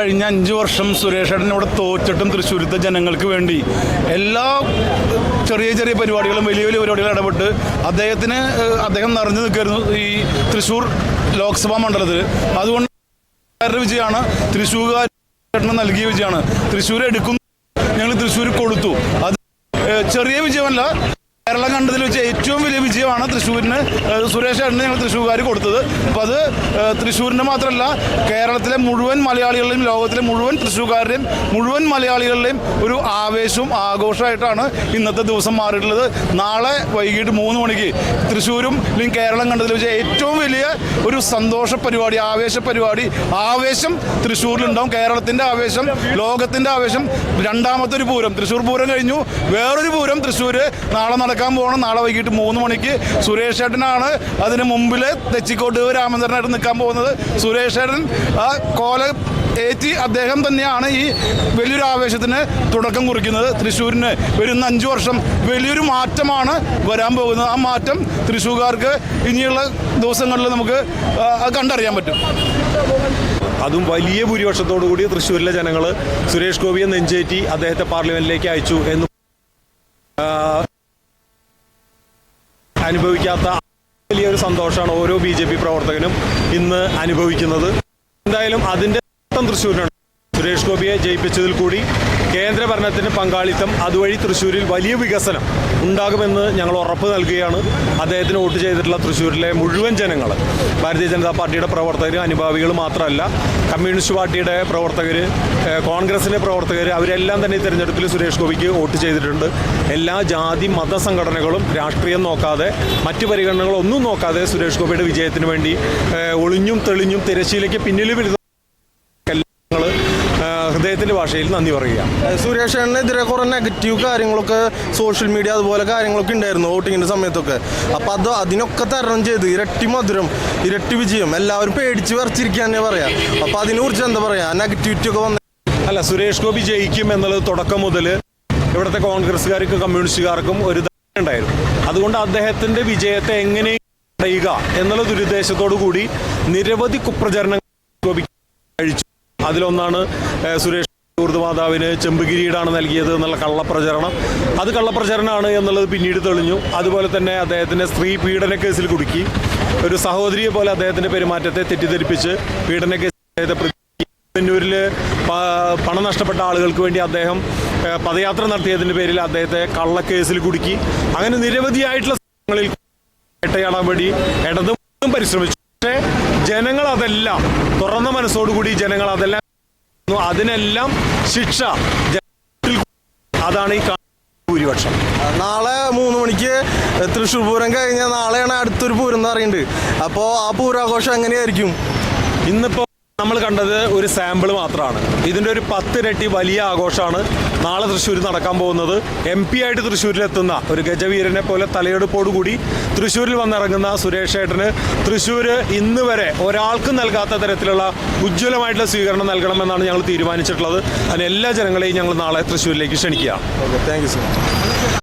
കഴിഞ്ഞ 5 വർഷം സുരേഷ് ഏട്ടൻ ഇവിടെ തോറ്റിട്ടും തൃശ്ശൂരത്തെ ജനങ്ങൾക്ക് വേണ്ടി എല്ലാ ചെറിയ ചെറിയ പരിപാടികളും വലിയ വലിയ പരിപാടികളും ഇടപെട്ട് അദ്ദേഹം നിറഞ്ഞു നിൽക്കായിരുന്നു ഈ തൃശ്ശൂർ ലോക്സഭാ മണ്ഡലത്തിൽ. അതുകൊണ്ട് വിജയമാണ് തൃശ്ശൂർകാർ നൽകിയ വിജയമാണ്. തൃശ്ശൂർ എടുക്കുന്നു, ഞങ്ങൾ തൃശ്ശൂർ കൊടുത്തു. അത് ചെറിയ വിജയമല്ല, കേരളം കണ്ടതിൽ വെച്ച് ഏറ്റവും വലിയ വിജയമാണ് തൃശ്ശൂരിന് സുരേഷ് ഏട്ടന് ഞങ്ങൾ തൃശ്ശൂർകാർ കൊടുത്തത്. അപ്പം അത് തൃശ്ശൂരിൻ്റെ മാത്രമല്ല, കേരളത്തിലെ മുഴുവൻ മലയാളികളുടെയും ലോകത്തിലെ മുഴുവൻ തൃശ്ശൂർക്കാരുടെയും മുഴുവൻ മലയാളികളുടെയും ഒരു ആവേശവും ആഘോഷമായിട്ടാണ് ഇന്നത്തെ ദിവസം മാറിയിട്ടുള്ളത്. നാളെ വൈകിട്ട് 3 മണിക്ക് തൃശ്ശൂരും അല്ലെങ്കിൽ കേരളം കണ്ടതിൽ വെച്ച് ഏറ്റവും വലിയ ഒരു സന്തോഷ പരിപാടി, ആവേശ പരിപാടി, ആവേശം തൃശ്ശൂരിലുണ്ടാവും. കേരളത്തിൻ്റെ ആവേശം, ലോകത്തിൻ്റെ ആവേശം. രണ്ടാമത്തെ ഒരു പൂരം, തൃശ്ശൂർ പൂരം കഴിഞ്ഞു, വേറൊരു പൂരം തൃശ്ശൂർ നാളെ നടക്കാൻ പോകണം. നാളെ വൈകിട്ട് 3 മണിക്ക് സുരേഷ് ഏട്ടനാണ് അതിന് മുമ്പിൽ തെച്ചിക്കോട്ട് രാമചന്ദ്രനായിട്ട് നിൽക്കാൻ പോകുന്നത്. സുരേഷ് ഏട്ടൻ ആ കോല ഏറ്റി അദ്ദേഹം തന്നെയാണ് ഈ വലിയൊരു ആവേശത്തിന് തുടക്കം കുറിക്കുന്നത്. തൃശ്ശൂരിന് വരുന്ന 5 വർഷം വലിയൊരു മാറ്റമാണ് വരാൻ പോകുന്നത്. ആ മാറ്റം തൃശ്ശൂർക്കാർക്ക് ഇനിയുള്ള ദിവസങ്ങളിൽ നമുക്ക് കണ്ടറിയാൻ പറ്റും. അതും വലിയ ഭൂരിപക്ഷത്തോടു കൂടി തൃശ്ശൂരിലെ ജനങ്ങൾ സുരേഷ് ഗോപിയെ നെഞ്ചേറ്റി അദ്ദേഹത്തെ പാർലമെന്റിലേക്ക് അയച്ചു എന്ന് അനുഭവിക്കാത്ത വലിയൊരു സന്തോഷമാണ് ഓരോ BJP പ്രവർത്തകനും ഇന്ന് അനുഭവിക്കുന്നത്. എന്തായാലും അതിൻ്റെ തൃശ്ശൂരിനാണ്. സുരേഷ് ഗോപിയെ ജയിപ്പിച്ചതിൽ കൂടി കേന്ദ്ര ഭരണത്തിന് പങ്കാളിത്തം, അതുവഴി തൃശ്ശൂരിൽ വലിയ വികസനം ഉണ്ടാകുമെന്ന് ഞങ്ങൾ ഉറപ്പ് നൽകുകയാണ്. അദ്ദേഹത്തിന് വോട്ട് ചെയ്തിട്ടുള്ള തൃശ്ശൂരിലെ മുഴുവൻ ജനങ്ങൾ, ഭാരതീയ ജനതാ പാർട്ടിയുടെ പ്രവർത്തകർ, അനുഭാവികൾ മാത്രമല്ല, കമ്മ്യൂണിസ്റ്റ് പാർട്ടിയുടെ പ്രവർത്തകർ, കോൺഗ്രസിൻ്റെ പ്രവർത്തകർ, അവരെല്ലാം തന്നെ ഈ തെരഞ്ഞെടുപ്പിൽ സുരേഷ് ഗോപിക്ക് വോട്ട് ചെയ്തിട്ടുണ്ട്. എല്ലാ ജാതി മത സംഘടനകളും രാഷ്ട്രീയം നോക്കാതെ, മറ്റു പരിഗണനകളൊന്നും നോക്കാതെ സുരേഷ് ഗോപിയുടെ വിജയത്തിന് വേണ്ടി ഒളിഞ്ഞും തെളിഞ്ഞും തിരശ്ശീലയ്ക്ക് പിന്നിലും ഹൃദയത്തിൻ്റെ ഭാഷയിൽ നന്ദി പറയുക. സുരേഷ് ഏട്ടനെതിരെ കുറേ നെഗറ്റീവ് കാര്യങ്ങളൊക്കെ സോഷ്യൽ മീഡിയ അതുപോലെ കാര്യങ്ങളൊക്കെ ഉണ്ടായിരുന്നു വോട്ടിങ്ങിൻ്റെ സമയത്തൊക്കെ. അപ്പം അതിനൊക്കെ തരണം ചെയ്ത് ഇരട്ടി മധുരം, ഇരട്ടി വിജയം, എല്ലാവരും പേടിച്ച് വരച്ചിരിക്കാൻ തന്നെ പറയാം. അപ്പം അതിനെക്കുറിച്ച് എന്താ പറയുക, നെഗറ്റിവിറ്റി ഒക്കെ വന്ന അല്ല, സുരേഷ് ഗോപി ജയിക്കും എന്നുള്ളത് തുടക്കം മുതൽ ഇവിടുത്തെ കോൺഗ്രസ്സുകാർക്കും കമ്മ്യൂണിസ്റ്റുകാർക്കും ഒരു ധാരണ ഉണ്ടായിരുന്നു. അതുകൊണ്ട് അദ്ദേഹത്തിൻ്റെ വിജയത്തെ എങ്ങനെ തടയുക എന്നുള്ള ദുരുദ്ദേശത്തോടു കൂടി നിരവധി കുപ്രചരണങ്ങൾ ഗോപി കഴിച്ചു. അതിലൊന്നാണ് സുരേഷ് ഊർദ്ദമാതാവിന് ചെമ്പുകിരീടാണ് നൽകിയത് എന്നുള്ള കള്ളപ്രചരണം. അത് കള്ളപ്രചരണമാണ് എന്നുള്ളത് പിന്നീട് തെളിഞ്ഞു. അതുപോലെ തന്നെ അദ്ദേഹത്തിൻ്റെ സ്ത്രീ പീഡന കേസിൽ കുടുക്കി, ഒരു സഹോദരിയെ പോലെ അദ്ദേഹത്തിൻ്റെ പെരുമാറ്റത്തെ തെറ്റിദ്ധരിപ്പിച്ച് പീഡന കേസിൽ അദ്ദേഹത്തെ കണ്ണൂരിൽ പണം നഷ്ടപ്പെട്ട ആളുകൾക്ക് വേണ്ടി അദ്ദേഹം പദയാത്ര നടത്തിയതിൻ്റെ പേരിൽ അദ്ദേഹത്തെ കള്ളക്കേസിൽ കുടുക്കി. അങ്ങനെ നിരവധിയായിട്ടുള്ള സ്ഥലങ്ങളിൽ വേട്ടയാടാൻ വേണ്ടി ഇടതും പരിശ്രമിച്ചു. പക്ഷേ ജനങ്ങൾ അതെല്ലാം തുറന്ന മനസ്സോടുകൂടി ജനങ്ങൾ അതെല്ലാം അതിനെല്ലാം ശിക്ഷ, അതാണ് ഈ ഭൂരിപക്ഷം. നാളെ 3 മണിക്ക് തൃശ്ശൂർ പൂരം കഴിഞ്ഞാൽ നാളെയാണ് അടുത്തൊരു പൂരം എന്ന് പറയുന്നുണ്ട്. അപ്പോൾ ആ പൂരാഘോഷം എങ്ങനെയായിരിക്കും? ഇന്നിപ്പോൾ നമ്മൾ കണ്ടത് ഒരു സാമ്പിൾ മാത്രമാണ്. ഇതിൻ്റെ ഒരു 10 ഇരട്ടി വലിയ ആഘോഷമാണ് നാളെ തൃശ്ശൂർ നടക്കാൻ പോകുന്നത്. MP ആയിട്ട് തൃശ്ശൂരിലെത്തുന്ന ഒരു ഗജവീരനെ പോലെ തലയെടുപ്പോടുകൂടി തൃശ്ശൂരിൽ വന്നിറങ്ങുന്ന സുരേഷ് ഏട്ടന് തൃശ്ശൂർ ഇന്ന് വരെ ഒരാൾക്കും നൽകാത്ത തരത്തിലുള്ള ഉജ്ജ്വലമായിട്ടുള്ള സ്വീകരണം നൽകണമെന്നാണ് ഞങ്ങൾ തീരുമാനിച്ചിട്ടുള്ളത്. അതിന് എല്ലാ ജനങ്ങളെയും ഞങ്ങൾ നാളെ തൃശ്ശൂരിലേക്ക് ക്ഷണിക്കുക. Thank you sir.